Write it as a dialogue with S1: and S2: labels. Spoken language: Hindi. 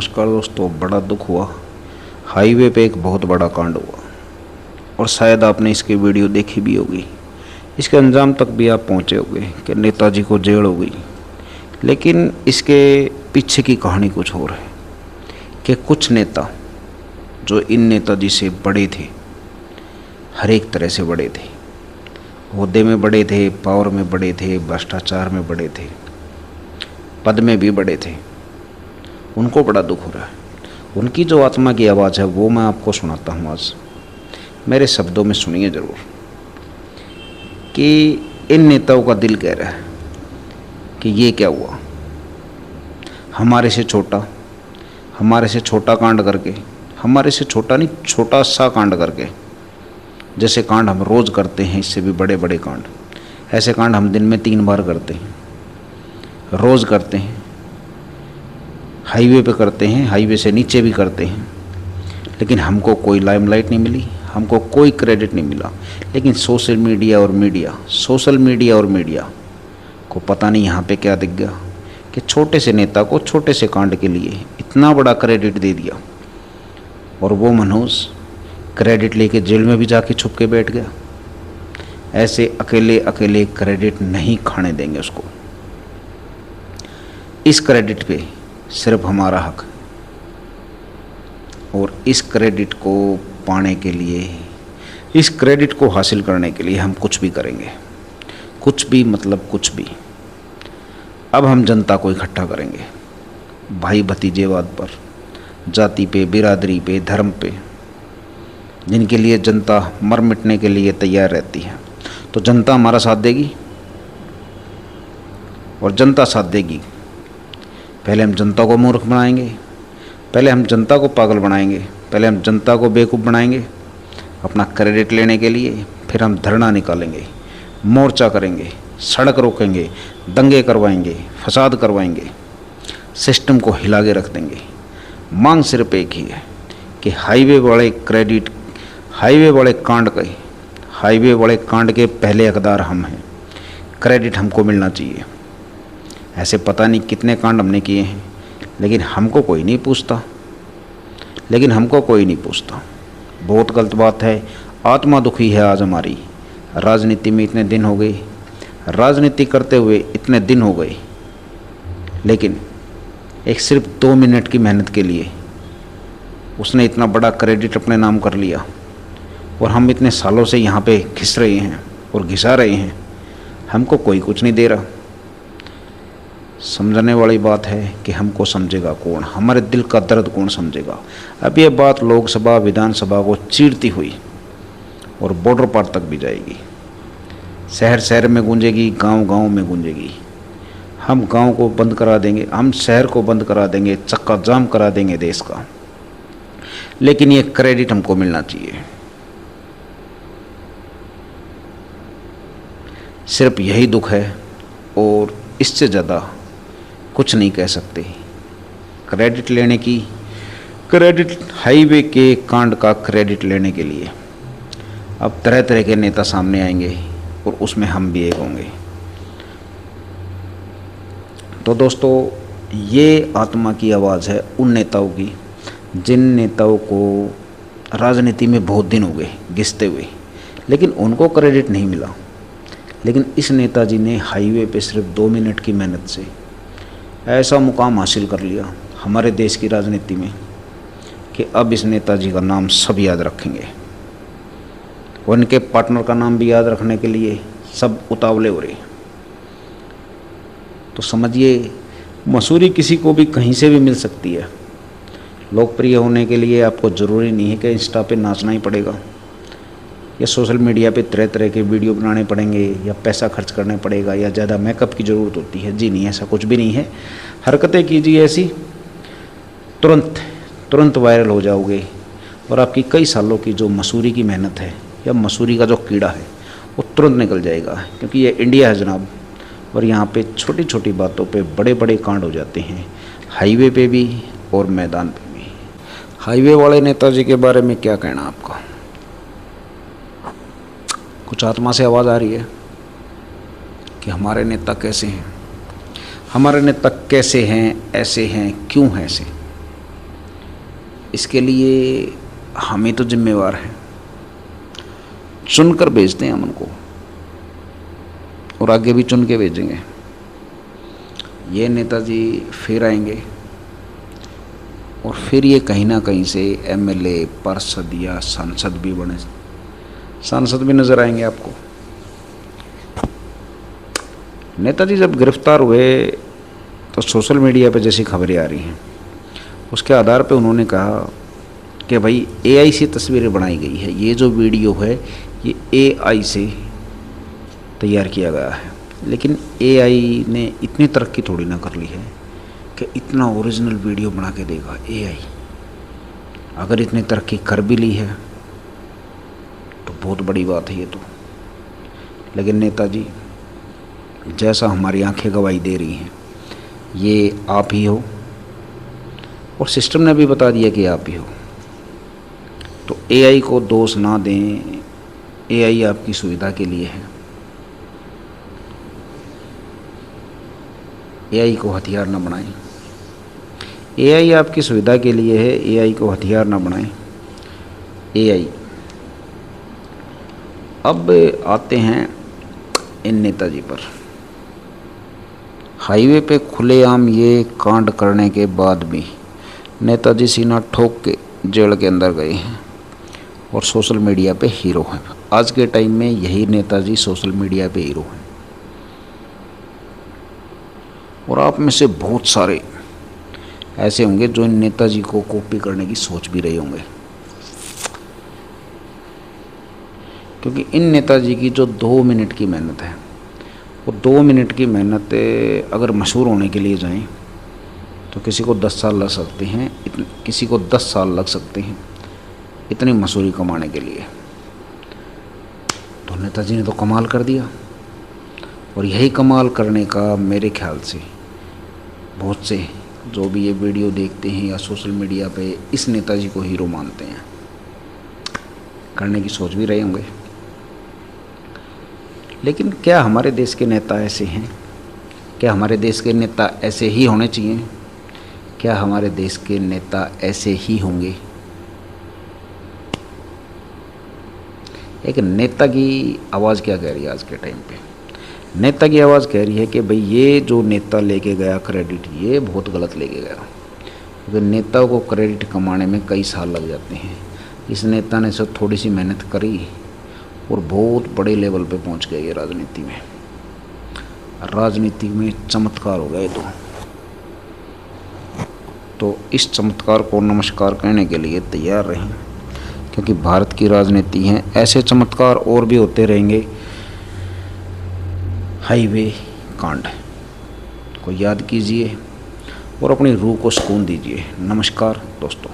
S1: नमस्कार दोस्तों। बड़ा दुख हुआ, हाईवे पे एक बहुत बड़ा कांड हुआ और शायद आपने इसकी वीडियो देखी भी होगी। इसके अंजाम तक भी आप पहुंचे होंगे कि नेताजी को जेल हो गई। लेकिन इसके पीछे की कहानी कुछ और है कि कुछ नेता जो इन नेताजी से बड़े थे, हर एक तरह से बड़े थे, ओहदे में बड़े थे, पावर में बड़े थे, भ्रष्टाचार में बड़े थे, पद में भी बड़े थे, उनको बड़ा दुख हो रहा है। उनकी जो आत्मा की आवाज़ है वो मैं आपको सुनाता हूँ आज। मेरे शब्दों में सुनिए ज़रूर कि इन नेताओं का दिल कह रहा है कि ये क्या हुआ, हमारे से छोटा कांड करके, हमारे से छोटा नहीं, छोटा सा कांड करके, जैसे कांड हम रोज़ करते हैं इससे भी बड़े बड़े कांड, ऐसे कांड हम दिन में 3 बार करते हैं, रोज़ करते हैं, हाईवे पे करते हैं, हाईवे से नीचे भी करते हैं, लेकिन हमको कोई लाइमलाइट नहीं मिली, हमको कोई क्रेडिट नहीं मिला। लेकिन सोशल मीडिया और मीडिया को पता नहीं यहाँ पे क्या दिख गया कि छोटे से नेता को छोटे से कांड के लिए इतना बड़ा क्रेडिट दे दिया और वो मनहूस क्रेडिट लेके जेल में भी जाके छुप के बैठ गया। ऐसे अकेले अकेले क्रेडिट नहीं खाने देंगे उसको। इस क्रेडिट पे सिर्फ हमारा हक, और इस क्रेडिट को पाने के लिए, इस क्रेडिट को हासिल करने के लिए हम कुछ भी करेंगे, कुछ भी मतलब कुछ भी। अब हम जनता को इकट्ठा करेंगे, भाई भतीजेवाद पर, जाति पे, बिरादरी पे, धर्म पे, जिनके लिए जनता मर मिटने के लिए तैयार रहती है। तो जनता हमारा साथ देगी और जनता साथ देगी। पहले हम जनता को मूर्ख बनाएंगे, पहले हम जनता को पागल बनाएंगे, पहले हम जनता को बेवकूफ़ बनाएंगे अपना क्रेडिट लेने के लिए। फिर हम धरना निकालेंगे, मोर्चा करेंगे, सड़क रोकेंगे, दंगे करवाएंगे, फसाद करवाएंगे, सिस्टम को हिला के रख देंगे। मांग सिर्फ एक ही है कि हाईवे वाले कांड के पहले हकदार हम हैं। क्रेडिट हमको मिलना चाहिए। ऐसे पता नहीं कितने कांड हमने किए हैं, लेकिन हमको कोई नहीं पूछता। बहुत गलत बात है। आत्मा दुखी है आज हमारी। राजनीति में इतने दिन हो गए, राजनीति करते हुए इतने दिन हो गए, लेकिन एक सिर्फ 2 मिनट की मेहनत के लिए उसने इतना बड़ा क्रेडिट अपने नाम कर लिया। और हम इतने सालों से यहाँ पे घिस रहे हैं और घिसा रहे हैं, हमको कोई कुछ नहीं दे रहा। समझने वाली बात है कि हमको समझेगा कौन, हमारे दिल का दर्द कौन समझेगा। अब ये बात लोकसभा विधानसभा को चीरती हुई और बॉर्डर पार तक भी जाएगी, शहर शहर में गूंजेगी, गांव गांव में गूंजेगी। हम गांव को बंद करा देंगे, हम शहर को बंद करा देंगे, चक्का जाम करा देंगे देश का, लेकिन ये क्रेडिट हमको मिलना चाहिए। सिर्फ यही दुख है और इससे ज़्यादा कुछ नहीं कह सकते। क्रेडिट लेने की, क्रेडिट हाईवे के कांड का क्रेडिट लेने के लिए अब तरह तरह के नेता सामने आएंगे और उसमें हम भी एक होंगे। तो दोस्तों, ये आत्मा की आवाज़ है उन नेताओं की जिन नेताओं को राजनीति में बहुत दिन हो गए घिसते हुए, लेकिन उनको क्रेडिट नहीं मिला। लेकिन इस नेताजी ने हाईवे पे सिर्फ 2 मिनट की मेहनत से ऐसा मुकाम हासिल कर लिया हमारे देश की राजनीति में कि अब इस नेताजी का नाम सब याद रखेंगे। उनके पार्टनर का नाम भी याद रखने के लिए सब उतावले हो रहे। तो समझिए, मसूरी किसी को भी कहीं से भी मिल सकती है। लोकप्रिय होने के लिए आपको ज़रूरी नहीं है कि इंस्टा पे नाचना ही पड़ेगा या सोशल मीडिया पे तरह तरह के वीडियो बनाने पड़ेंगे या पैसा खर्च करना पड़ेगा या ज़्यादा मेकअप की ज़रूरत होती है। जी नहीं, ऐसा कुछ भी नहीं है। हरकतें कीजिए ऐसी, तुरंत वायरल हो जाओगे और आपकी कई सालों की जो मसूरी की मेहनत है या मसूरी का जो कीड़ा है वो तुरंत निकल जाएगा। क्योंकि ये इंडिया है जनाब, और यहाँ पे छोटी छोटी बातों पे बड़े बड़े कांड हो जाते हैं, हाईवे पे भी और मैदान पे भी। हाईवे वाले नेताजी के बारे में क्या कहना आपका? कुछ आत्मा से आवाज़ आ रही है कि हमारे नेता कैसे हैं, हमारे नेता कैसे हैं, ऐसे हैं, क्यों हैं ऐसे। इसके लिए हमें तो जिम्मेवार हैं, चुनकर भेजते हैं हम उनको और आगे भी चुन के भेजेंगे। ये नेताजी फिर आएंगे और फिर ये कहीं ना कहीं से एमएलए, पार्षद या सांसद भी बने, सांसद भी नज़र आएंगे आपको। नेताजी जब गिरफ्तार हुए तो सोशल मीडिया पे जैसी खबरें आ रही हैं उसके आधार पे उन्होंने कहा कि भाई एआई से तस्वीरें बनाई गई है, ये जो वीडियो है ये एआई से तैयार किया गया है। लेकिन एआई ने इतनी तरक्की थोड़ी ना कर ली है कि इतना ओरिजिनल वीडियो बना के देगा एआई। अगर इतनी तरक्की कर भी ली है तो बहुत बड़ी बात है ये तो। लेकिन नेताजी, जैसा हमारी आंखें गवाही दे रही हैं, ये आप ही हो और सिस्टम ने भी बता दिया कि आप ही हो। तो एआई को दोष ना दें, एआई आपकी सुविधा के लिए है। एआई को हथियार ना बनाएं। एआई आपकी सुविधा के लिए है, एआई को हथियार ना बनाएं। एआई। अब आते हैं इन नेताजी पर। हाईवे पे खुलेआम ये कांड करने के बाद भी नेताजी सीना ठोक के जेल के अंदर गए हैं और सोशल मीडिया पे हीरो हैं। आज के टाइम में यही नेताजी सोशल मीडिया पे हीरो हैं। और आप में से बहुत सारे ऐसे होंगे जो इन नेताजी को कॉपी करने की सोच भी रहे होंगे, क्योंकि इन नेताजी की जो 2 मिनट की मेहनत है, वो 2 मिनट की मेहनत अगर मशहूर होने के लिए जाएं तो किसी को 10 साल लग सकते हैं, किसी को 10 साल लग सकते हैं इतनी मशहूरी कमाने के लिए। तो नेताजी ने तो कमाल कर दिया। और यही कमाल करने का मेरे ख्याल से बहुत से जो भी ये वीडियो देखते हैं या सोशल मीडिया पे इस नेताजी को हीरो मानते हैं, करने की सोच भी रहे होंगे। लेकिन क्या हमारे देश के नेता ऐसे हैं? क्या हमारे देश के नेता ऐसे ही होने चाहिए? क्या हमारे देश के नेता ऐसे ही होंगे? एक नेता की आवाज़ क्या कह रही है आज के टाइम पे? नेता की आवाज़ कह रही है कि भाई ये जो नेता लेके गया क्रेडिट, ये बहुत गलत लेके गया, क्योंकि नेता को क्रेडिट कमाने में कई साल लग जाते हैं। इस नेता ने सिर्फ थोड़ी सी मेहनत करी और बहुत बड़े लेवल पे पहुंच गए ये राजनीति में। राजनीति में चमत्कार हो गए तो इस चमत्कार को नमस्कार कहने के लिए तैयार रहें, क्योंकि भारत की राजनीति है, ऐसे चमत्कार और भी होते रहेंगे। हाईवे कांड को याद कीजिए और अपनी रूह को सुकून दीजिए। नमस्कार दोस्तों।